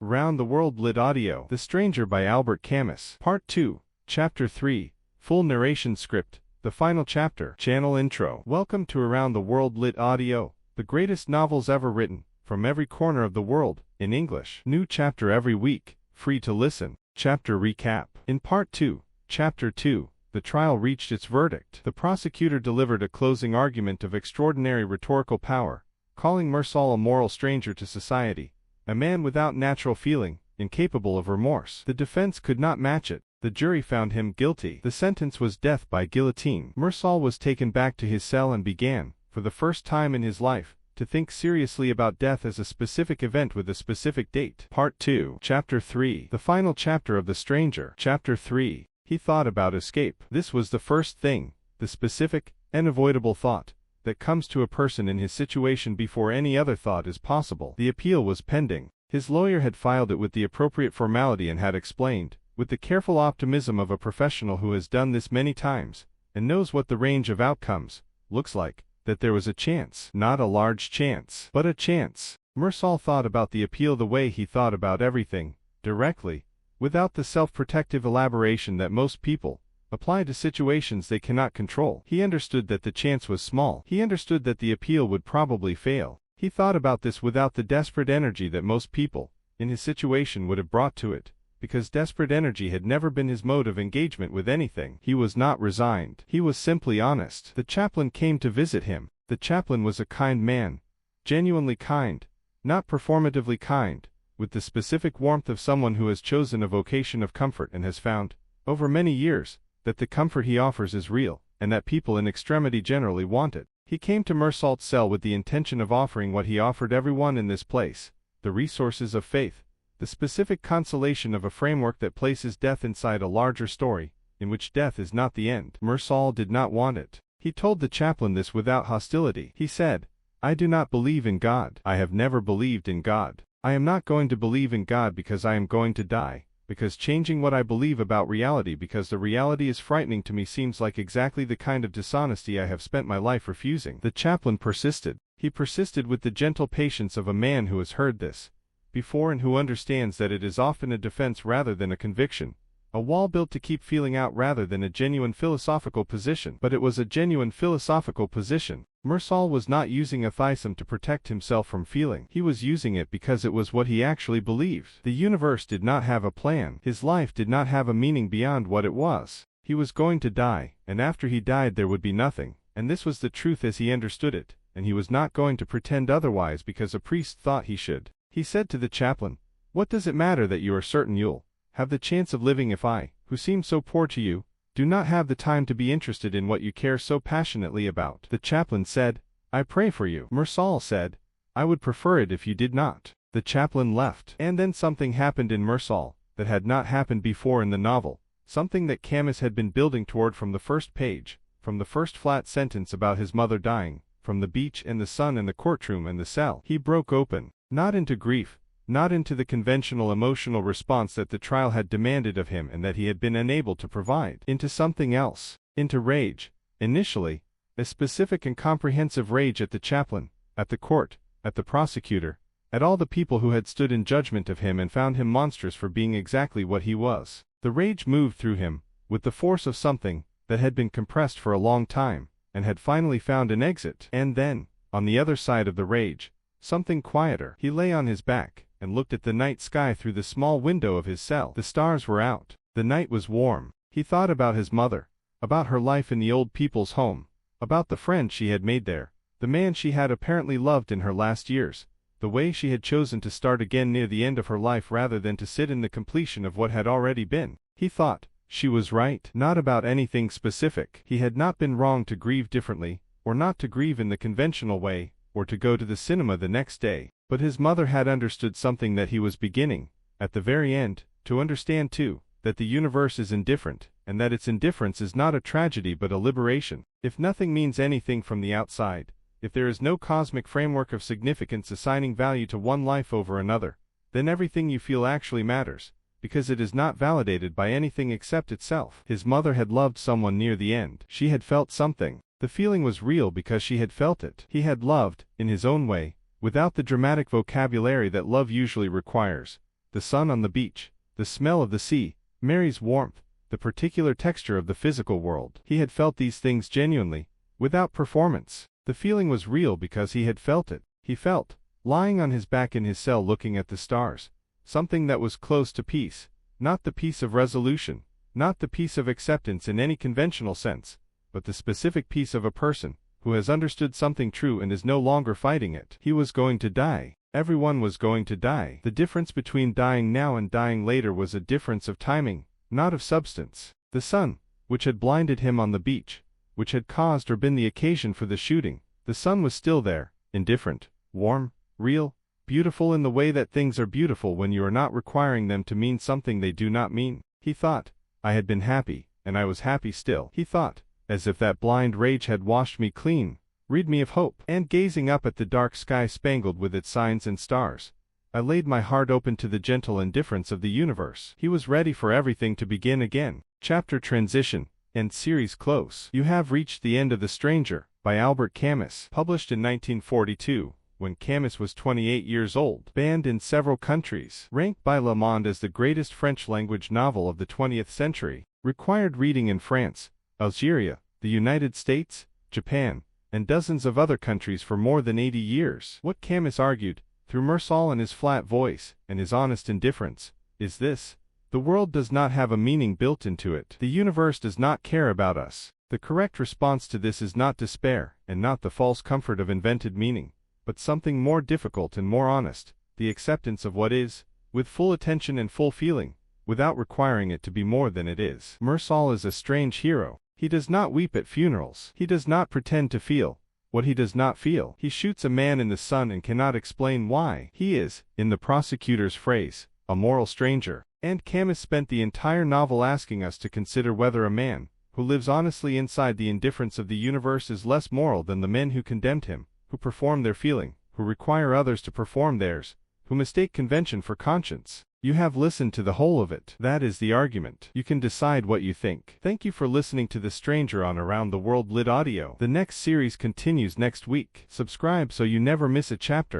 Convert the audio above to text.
Round the World Lit Audio. The Stranger by Albert Camus. Part 2, Chapter 3, Full Narration Script, the Final Chapter. Channel Intro. Welcome to Around the World Lit Audio, the greatest novels ever written, from every corner of the world, in English. New chapter every week, free to listen. Chapter Recap. In Part 2, Chapter 2, the trial reached its verdict. The prosecutor delivered a closing argument of extraordinary rhetorical power, calling Meursault a moral stranger to society, a man without natural feeling, incapable of remorse. The defense could not match it. The jury found him guilty. The sentence was death by guillotine. Meursault was taken back to his cell and began, for the first time in his life, to think seriously about death as a specific event with a specific date. Part 2, Chapter 3, the final chapter of The Stranger. Chapter 3, he thought about escape. This was the first thing, the specific, unavoidable thought, that comes to a person in his situation before any other thought is possible. The appeal was pending. His lawyer had filed it with the appropriate formality and had explained, with the careful optimism of a professional who has done this many times, and knows what the range of outcomes looks like, that there was a chance. Not a large chance, but a chance. Meursault thought about the appeal the way he thought about everything, directly, without the self-protective elaboration that most people apply to situations they cannot control. He understood that the chance was small. He understood that the appeal would probably fail. He thought about this without the desperate energy that most people, in his situation, would have brought to it, because desperate energy had never been his mode of engagement with anything. He was not resigned. He was simply honest. The chaplain came to visit him. The chaplain was a kind man, genuinely kind, not performatively kind, with the specific warmth of someone who has chosen a vocation of comfort and has found, over many years, that the comfort he offers is real, and that people in extremity generally want it. He came to Meursault's cell with the intention of offering what he offered everyone in this place, the resources of faith, the specific consolation of a framework that places death inside a larger story, in which death is not the end. Meursault did not want it. He told the chaplain this without hostility. He said, "I do not believe in God. I have never believed in God. I am not going to believe in God because I am going to die, because changing what I believe about reality because the reality is frightening to me seems like exactly the kind of dishonesty I have spent my life refusing." The chaplain persisted. He persisted with the gentle patience of a man who has heard this before and who understands that it is often a defense rather than a conviction, a wall built to keep feeling out rather than a genuine philosophical position. But it was a genuine philosophical position. Meursault was not using atheism to protect himself from feeling. He was using it because it was what he actually believed. The universe did not have a plan. His life did not have a meaning beyond what it was. He was going to die, and after he died there would be nothing, and this was the truth as he understood it, and he was not going to pretend otherwise because a priest thought he should. He said to the chaplain, "What does it matter that you are certain you'll have the chance of living if I, who seem so poor to you, do not have the time to be interested in what you care so passionately about?" The chaplain said, "I pray for you." Meursault said, "I would prefer it if you did not." The chaplain left. And then something happened in Meursault that had not happened before in the novel, something that Camus had been building toward from the first page, from the first flat sentence about his mother dying, from the beach and the sun and the courtroom and the cell. He broke open, not into grief, not into the conventional emotional response that the trial had demanded of him and that he had been unable to provide, into something else, into rage, initially, a specific and comprehensive rage at the chaplain, at the court, at the prosecutor, at all the people who had stood in judgment of him and found him monstrous for being exactly what he was. The rage moved through him, with the force of something that had been compressed for a long time, and had finally found an exit. And then, on the other side of the rage, something quieter. He lay on his back, and looked at the night sky through the small window of his cell. The stars were out. The night was warm. He thought about his mother, about her life in the old people's home, about the friend she had made there, the man she had apparently loved in her last years, the way she had chosen to start again near the end of her life rather than to sit in the completion of what had already been. He thought, she was right. Not about anything specific. He had not been wrong to grieve differently, or not to grieve in the conventional way, or to go to the cinema the next day. But his mother had understood something that he was beginning, at the very end, to understand too, that the universe is indifferent, and that its indifference is not a tragedy but a liberation. If nothing means anything from the outside, if there is no cosmic framework of significance assigning value to one life over another, then everything you feel actually matters, because it is not validated by anything except itself. His mother had loved someone near the end. She had felt something. The feeling was real because she had felt it. He had loved, in his own way, without the dramatic vocabulary that love usually requires, the sun on the beach, the smell of the sea, Mary's warmth, the particular texture of the physical world. He had felt these things genuinely, without performance. The feeling was real because he had felt it. He felt, lying on his back in his cell looking at the stars, something that was close to peace, not the peace of resolution, not the peace of acceptance in any conventional sense, but the specific peace of a person who has understood something true and is no longer fighting it. He was going to die. Everyone was going to die. The difference between dying now and dying later was a difference of timing, not of substance. The sun, which had blinded him on the beach, which had caused or been the occasion for the shooting, the sun was still there, indifferent, warm, real, beautiful in the way that things are beautiful when you are not requiring them to mean something they do not mean. He thought, I had been happy, and I was happy still. He thought, as if that blind rage had washed me clean, rid me of hope. And gazing up at the dark sky spangled with its signs and stars, I laid my heart open to the gentle indifference of the universe. He was ready for everything to begin again. Chapter Transition, End Series Close. You have reached the end of The Stranger, by Albert Camus. Published in 1942, when Camus was 28 years old. Banned in several countries. Ranked by Le Monde as the greatest French-language novel of the 20th century. Required reading in France, Algeria, the United States, Japan, and dozens of other countries for more than 80 years. What Camus argued, through Meursault and his flat voice, and his honest indifference, is this: the world does not have a meaning built into it. The universe does not care about us. The correct response to this is not despair, and not the false comfort of invented meaning, but something more difficult and more honest, the acceptance of what is, with full attention and full feeling, without requiring it to be more than it is. Meursault is a strange hero. He does not weep at funerals. He does not pretend to feel what he does not feel. He shoots a man in the sun and cannot explain why. He is, in the prosecutor's phrase, a moral stranger. And Camus spent the entire novel asking us to consider whether a man who lives honestly inside the indifference of the universe is less moral than the men who condemned him, who perform their feeling, who require others to perform theirs, who mistake convention for conscience. You have listened to the whole of it. That is the argument. You can decide what you think. Thank you for listening to The Stranger on Around the World Lit Audio. The next series continues next week. Subscribe so you never miss a chapter.